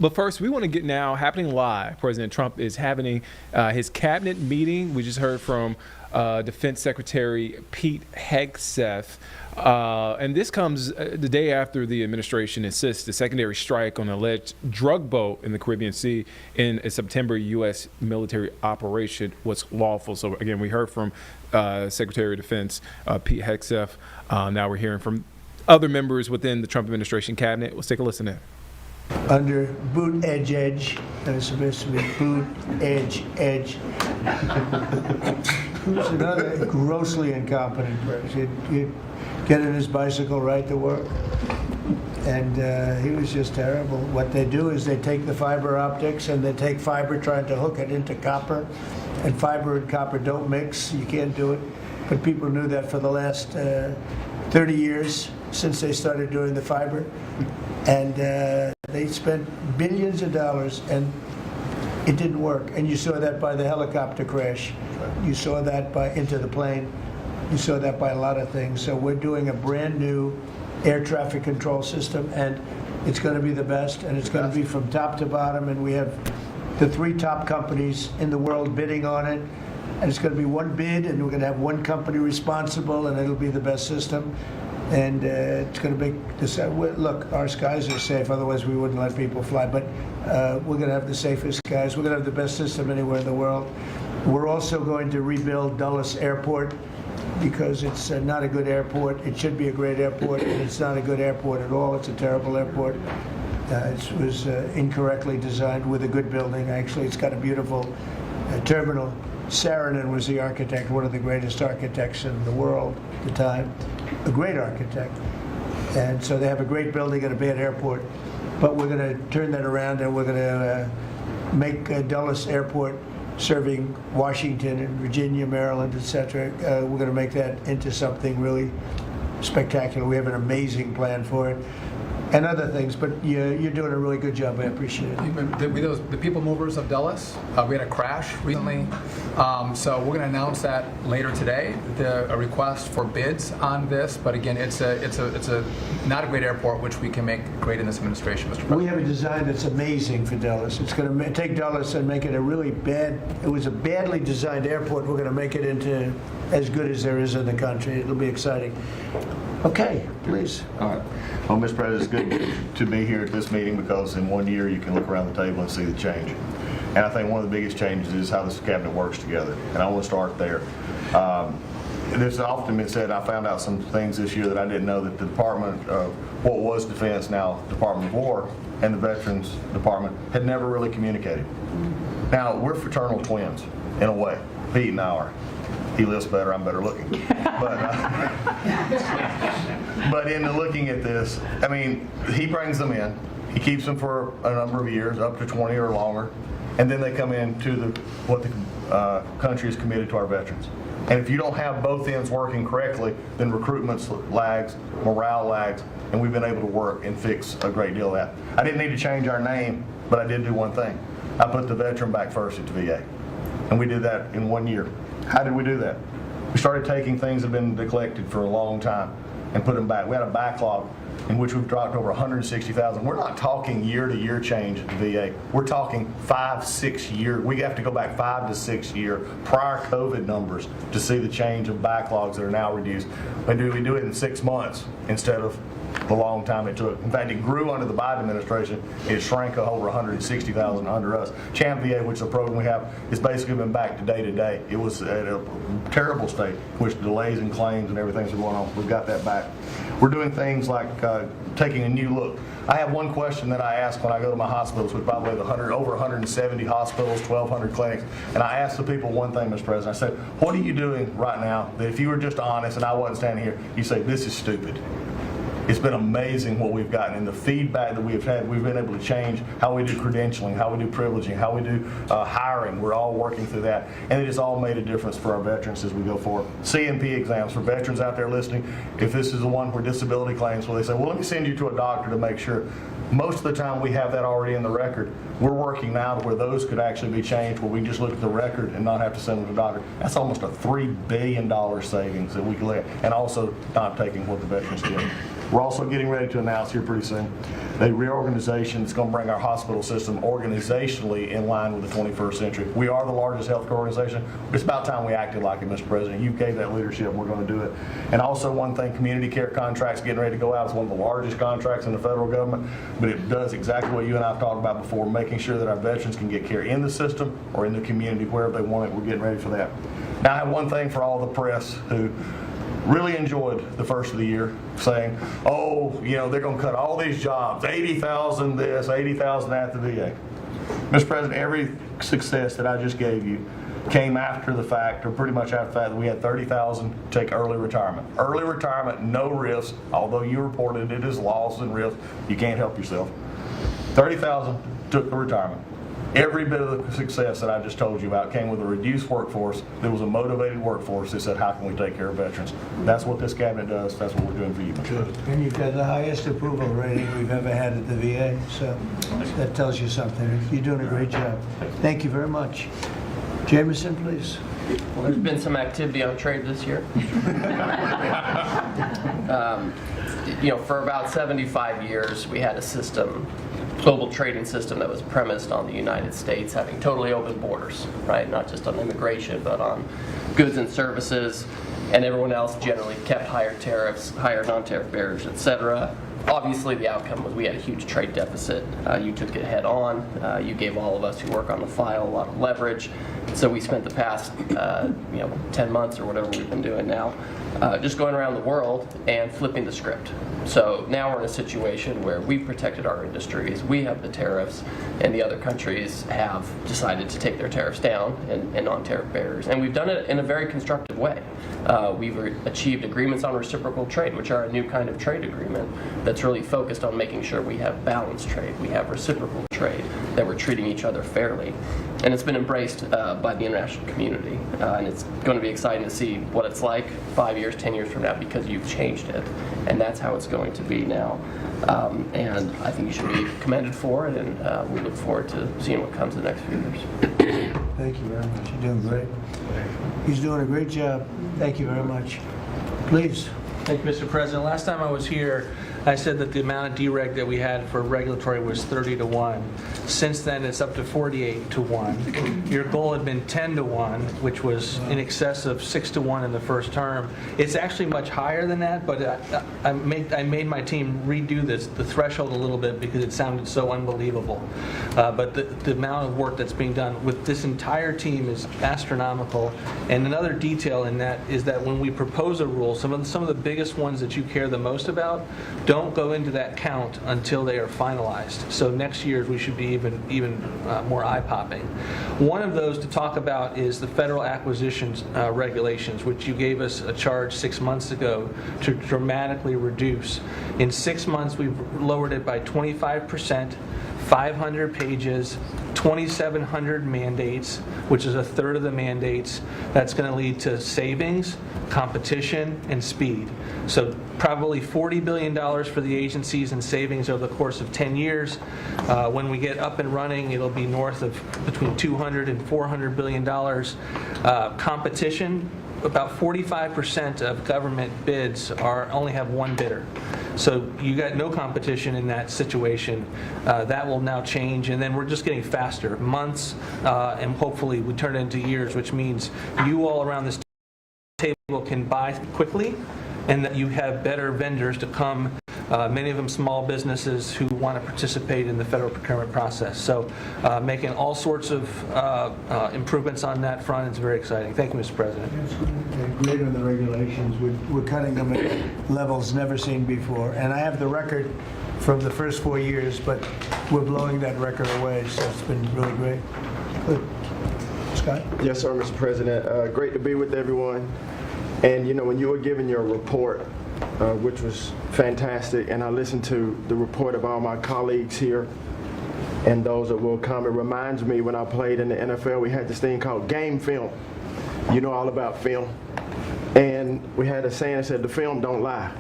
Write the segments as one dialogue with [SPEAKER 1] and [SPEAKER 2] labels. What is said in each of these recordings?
[SPEAKER 1] But first, we want to get now happening live. President Trump is having his cabinet meeting. We just heard from Defense Secretary Pete Hegseth. And this comes the day after the administration insists the secondary strike on an alleged drug boat in the Caribbean Sea in a September U.S. military operation was lawful. So again, we heard from Secretary of Defense Pete Hegseth. Now we're hearing from other members within the Trump administration cabinet. Let's take a listen in.
[SPEAKER 2] Under boot edge, and it's supposed to be boot edge. Who's another grossly incompetent person? He'd get in his bicycle, ride to work, and he was just terrible. What they do is they take the fiber optics and they take fiber trying to hook it into copper, and fiber and copper don't mix. You can't do it. But people knew that for the last 30 years since they started doing the fiber. And they spent billions of dollars, and it didn't work. And you saw that by the helicopter crash. You saw that by Into the Plane. You saw that by a lot of things. So we're doing a brand new air traffic control system, and it's going to be the best, and it's going to be from top to bottom. And we have the 3 top companies in the world bidding on it. And it's going to be one bid, and we're going to have one company responsible, and it'll be the best system. And it's going to make this. Look, our skies are safe. Otherwise, we wouldn't let people fly. But we're going to have the safest skies. We're going to have the best system anywhere in the world. We're also going to rebuild Dulles Airport because it's not a good airport. It should be a great airport, and it's not a good airport at all. It's a terrible airport. It was incorrectly designed with a good building. Actually, it's got a beautiful terminal. Saarinen was the architect, one of the greatest architects in the world at the time, a great architect. And so they have a great building and a bad airport. But we're going to turn that around, and we're going to make Dulles Airport serving Washington and Virginia, Maryland, etc. We're going to make that into something really spectacular. We have an amazing plan for it. And other things, but you're doing a really good job. I appreciate it.
[SPEAKER 3] The people movers of Dulles, we had a crash recently, so we're going to announce that later today. A request for bids on this, but again, it's a not a great airport, which we can make great in this administration, Mr. President.
[SPEAKER 2] We have a design that's amazing for Dulles. It's going to take Dulles and make it a really bad. It was a badly designed airport. We're going to make it into as good as there is in the country. It'll be exciting. Okay, please.
[SPEAKER 4] All right. Well, Mr. President, it's good to be here at this meeting because in 1 year you can look around the table and see the change. And I think one of the biggest changes is how this cabinet works together. And I want to start there. There's often been said, I found out some things this year that I didn't know, that the Department of what was Defense, now Department of War, and the Veterans Department had never really communicated. Now, we're fraternal twins, in a way. Pete and I are. He looks better, I'm better looking. But in looking at this, I mean, he brings them in. He keeps them for a number of years, up to 20 or longer, and then they come into what the country is committed to our veterans. And if you don't have both ends working correctly, then recruitment lags, morale lags, and we've been able to work and fix a great deal of that. I didn't need to change our name, but I did do one thing. I put the veteran back first at the VA. And we did that in 1 year. How did we do that? We started taking things that have been neglected for a long time and put them back. We had a backlog in which we've dropped over 160,000. We're not talking year-to-year change at the VA. We're talking 5-6 years. We have to go back 5 to 6 year prior COVID numbers to see the change of backlogs that are now reduced. We do it in 6 months instead of the long time it took. In fact, it grew under the Biden administration. It shrank over 160,000 under us. Champ VA, which is a program we have, has basically been back to day to day. It was at a terrible state, which delays and claims and everything's going on. We've got that back. We're doing things like taking a new look. I have one question that I ask when I go to my hospitals, which probably have over 170 hospitals, 1,200 clinics, and I ask the people one thing, Mr. President. I said, what are you doing right now that if you were just honest and I wasn't standing here, you say, this is stupid? It's been amazing what we've gotten, and the feedback that we've had. We've been able to change how we do credentialing, how we do privileging, how we do hiring. We're all working through that, and it has all made a difference for our veterans as we go forward. CMP exams for veterans out there listening. If this is the one where disability claims, where they say, well, let me send you to a doctor to make sure. Most of the time we have that already in the record. We're working now to where those could actually be changed, where we just look at the record and not have to send them to the doctor. That's almost a $3 billion savings that we could let, and also not taking what the veterans get. We're also getting ready to announce here pretty soon a reorganization that's going to bring our hospital system organizationally in line with the 21st century. We are the largest healthcare organization. It's about time we acted like it, Mr. President. You gave that leadership, and we're going to do it. And also one thing, community care contracts getting ready to go out. It's one of the largest contracts in the federal government, but it does exactly what you and I have talked about before, making sure that our veterans can get care in the system or in the community, wherever they want it. We're getting ready for that. Now, I have one thing for all the press who really enjoyed the first of the year, saying, oh, you know, they're going to cut all these jobs, 80,000 this, 80,000 at the VA. Mr. President, every success that I just gave you came after the fact, or pretty much after the fact, that we had 30,000 take early retirement. Early retirement, no risk, although you reported it as loss and risk, you can't help yourself. 30,000 took the retirement. Every bit of the success that I just told you about came with a reduced workforce. There was a motivated workforce that said, how can we take care of veterans? That's what this cabinet does. That's what we're doing for you.
[SPEAKER 2] Good. And you've got the highest approval rating we've ever had at the VA, so that tells you something. You're doing a great job. Thank you very much. Jameson, please.
[SPEAKER 5] Well, there's been some activity on trade this year. For about 75 years, we had a system, global trading system, that was premised on the United States having totally open borders, right? Not just on immigration, but on goods and services, and everyone else generally kept higher tariffs, higher non-tariff barriers, etc. Obviously, the outcome was we had a huge trade deficit. You took it head on. You gave all of us who work on the file a lot of leverage. So we spent the past 10 months or whatever we've been doing now just going around the world and flipping the script. So now we're in a situation where we've protected our industries, we have the tariffs, and the other countries have decided to take their tariffs down and non-tariff barriers. And we've done it in a very constructive way. We've achieved agreements on reciprocal trade, which are a new kind of trade agreement that's really focused on making sure we have balanced trade, we have reciprocal trade, that we're treating each other fairly. And it's been embraced by the international community. And it's going to be exciting to see what it's like 5 years, 10 years from now, because you've changed it. And that's how it's going to be now. And I think you should be commended for it, and we look forward to seeing what comes in the next few years.
[SPEAKER 2] Thank you very much. You're doing great. He's doing a great job. Thank you very much. Please.
[SPEAKER 6] Thank you, Mr. President. Last time I was here, I said that the amount of dereg that we had for regulatory was 30-1. Since then, it's up to 48-1. Your goal had been 10-1, which was in excess of 6-1 in the first term. It's actually much higher than that, but I made my team redo the threshold a little bit because it sounded so unbelievable. But the amount of work that's being done with this entire team is astronomical. And another detail in that is that when we propose a rule, some of the biggest ones that you care the most about don't go into that count until they are finalized. So next year we should be even more eye-popping. One of those to talk about is the federal acquisitions regulations, which you gave us a charge 6 months ago to dramatically reduce. In 6 months, we've lowered it by 25%, 500 pages, 2,700 mandates, which is a third of the mandates. That's going to lead to savings, competition, and speed. So probably $40 billion for the agencies in savings over the course of 10 years. When we get up and running, it'll be north of between $200 and $400 billion. Competition, about 45% of government bids only have one bidder. So you got no competition in that situation. That will now change, and then we're just getting faster, months, and hopefully we turn it into years, which means you all around this table can buy quickly, and that you have better vendors to come, many of them small businesses who want to participate in the federal procurement process. So making all sorts of improvements on that front. It's very exciting. Thank you, Mr. President.
[SPEAKER 2] Great on the regulations. We're cutting them at levels never seen before. And I have the record from the first 4 years, but we're blowing that record away, so it's been really great. Good. Scott?
[SPEAKER 7] Yes, sir, Mr. President. Great to be with everyone. And, when you were giving your report, which was fantastic, and I listened to the report of all my colleagues here and those that will come, it reminds me when I played in the NFL, we had this thing called game film. You know all about film. And we had a saying that said, the film don't lie.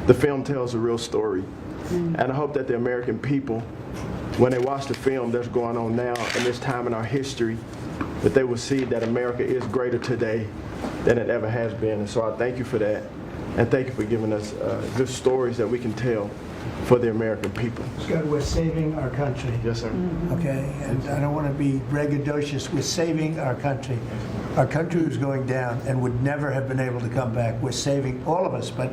[SPEAKER 7] The film tells the real story. And I hope that the American people, when they watch the film that's going on now in this time in our history, that they will see that America is greater today than it ever has been. And so I thank you for that. and thank you for giving us good stories that we can tell for the American people.
[SPEAKER 2] Scott, we're saving our country.
[SPEAKER 7] Yes, sir.
[SPEAKER 2] Okay, and I don't want to be braggadocious. We're saving our country. Our country was going down and would never have been able to come back. We're saving all of us, but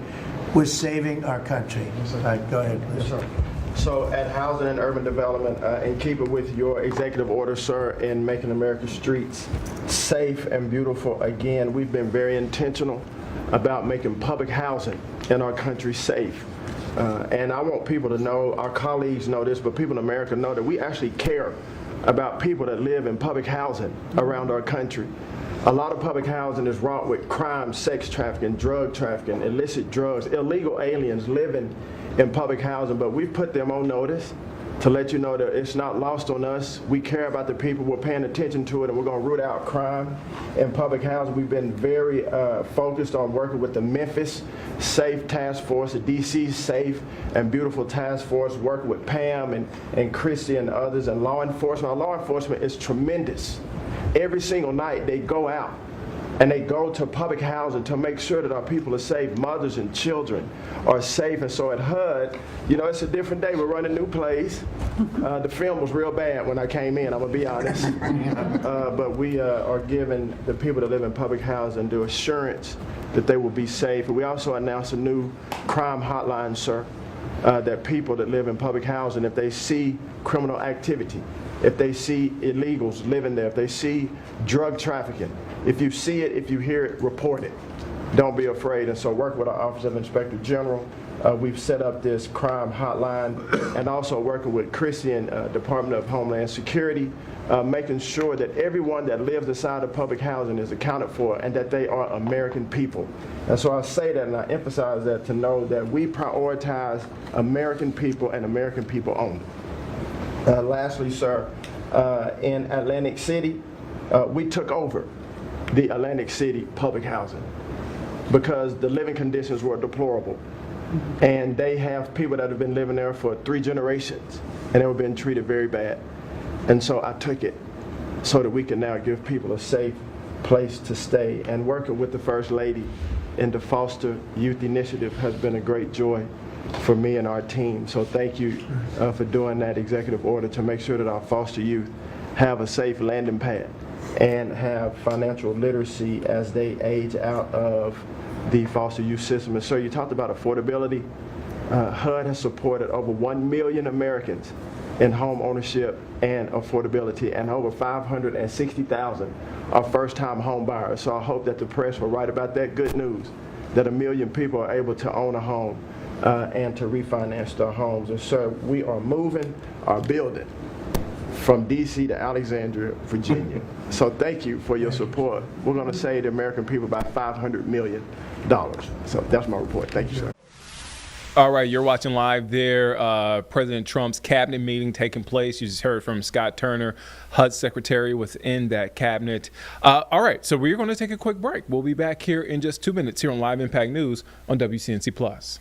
[SPEAKER 2] we're saving our country. All right, go ahead, please.
[SPEAKER 7] Yes, sir. So at Housing and Urban Development, and keep it with your executive order, sir, in making America's streets safe and beautiful again, we've been very intentional about making public housing in our country safe. And I want people to know, our colleagues know this, but people in America know that we actually care about people that live in public housing around our country. A lot of public housing is wrought with crime, sex trafficking, drug trafficking, illicit drugs, illegal aliens living in public housing, but we've put them on notice to let you know that it's not lost on us. We care about the people, we're paying attention to it, and we're going to root out crime in public housing. We've been very focused on working with the Memphis Safe Task Force, the DC Safe and Beautiful Task Force, working with Pam and Christy and others, and law enforcement. Our law enforcement is tremendous. Every single night they go out and they go to public housing to make sure that our people are safe, mothers and children are safe. And so at HUD, you know, it's a different day. We're running new plays. The film was real bad when I came in, I'm gonna be honest. But we are giving the people that live in public housing the assurance that they will be safe. And we also announced a new crime hotline, sir, that people that live in public housing, if they see criminal activity, if they see illegals living there, if they see drug trafficking, if you see it, if you hear it, report it. Don't be afraid. And so work with our Office of Inspector General. We've set up this crime hotline, and also working with Christy and Department of Homeland Security, making sure that everyone that lives inside of public housing is accounted for and that they are American people. And so I say that and I emphasize that to know that we prioritize American people and American people only. Lastly, sir, in Atlantic City, we took over the Atlantic City public housing because the living conditions were deplorable. And they have people that have been living there for 3 generations and they were being treated very bad. And so I took it so that we can now give people a safe place to stay. And working with the First Lady in the Foster Youth Initiative has been a great joy for me and our team. So thank you for doing that executive order to make sure that our foster youth have a safe landing pad and have financial literacy as they age out of the foster youth system. And so you talked about affordability. HUD has supported over 1 million Americans in home ownership and affordability, and over 560,000 are first-time home buyers. So I hope that the press will write about that good news, that 1 million people are able to own a home and to refinance their homes. And so we are moving our building from DC to Alexandria, Virginia. So thank you for your support. We're going to save the American people about $500 million. So that's my report. Thank you, sir.
[SPEAKER 1] All right, you're watching live there. President Trump's cabinet meeting taking place. You just heard from Scott Turner, HUD secretary within that cabinet. All right, so we're going to take a quick break. We'll be back here in just 2 minutes here on Live Impact News on WCNC Plus.